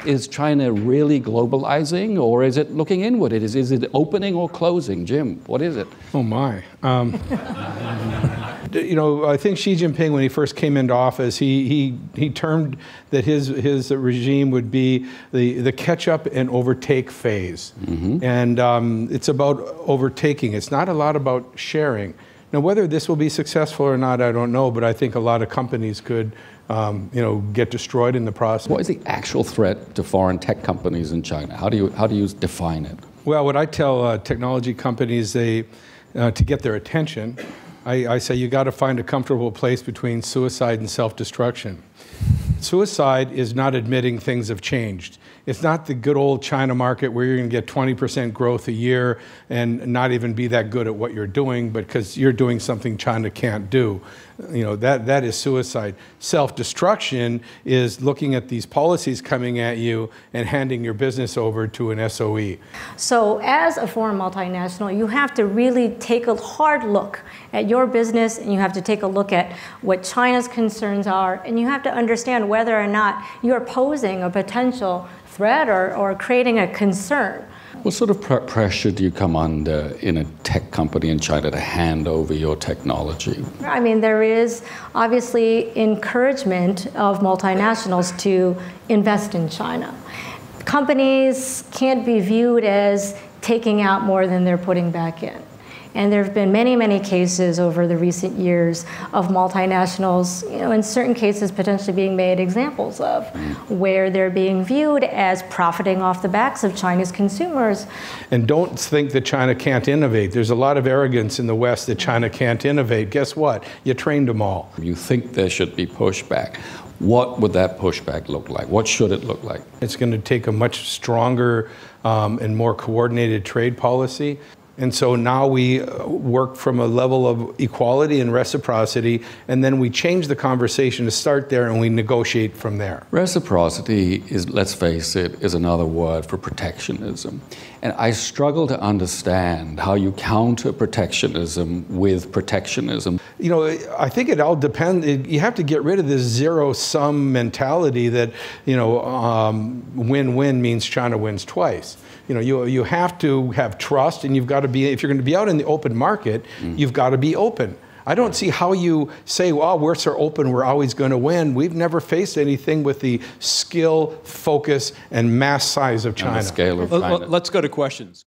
Is China really globalizing, or is it looking inward? Is it opening or closing? Jim, what is it? Oh, my. You know, I think Xi Jinping, when he first came into office, he termed that his regime would be the catch-up and overtake phase. Mm-hmm. And it's about overtaking. It's not a lot about sharing. Now, whether this will be successful or not, I don't know, but I think a lot of companies could, you know, get destroyed in the process. What is the actual threat to foreign tech companies in China? How do you define it? Well, what I tell technology companies, to get their attention, I say you got to find a comfortable place between suicide and self-destruction. Suicide is not admitting things have changed. It's not the good old China market where you're going to get 20% growth a year and not even be that good at what you're doing, but because you're doing something China can't do. You know, that is suicide. Self-destruction is looking at these policies coming at you and handing your business over to an SOE. So as a foreign multinational, you have to really take a hard look at your business, and you have to take a look at what China's concerns are, and you have to understand whether or not you're posing a potential threat or creating a concern. What sort of pressure do you come under in a tech company in China to hand over your technology? I mean, there is obviously encouragement of multinationals to invest in China. Companies can't be viewed as taking out more than they're putting back in. And there have been many, many cases over the recent years of multinationals, you know, in certain cases potentially being made examples of, where they're being viewed as profiting off the backs of Chinese consumers. And don't think that China can't innovate. There's a lot of arrogance in the West that China can't innovate. Guess what? You trained them all. You think there should be pushback. What would that pushback look like? What should it look like? It's going to take a much stronger and more coordinated trade policy. And so now we work from a level of equality and reciprocity, and then we change the conversation to start there, and we negotiate from there. Reciprocity is, let's face it, is another word for protectionism. And I struggle to understand how you counter protectionism with protectionism. You know, I think it all depends. You have to get rid of this zero-sum mentality that, you know, win-win means China wins twice. You know, you have to have trust, and you've got to be, if you're going to be out in the open market, you've got to be open. I don't see how you say, well, we're so open, we're always going to win. We've never faced anything with the skill, focus, and mass size of China. And the scale of China. Let's go to questions.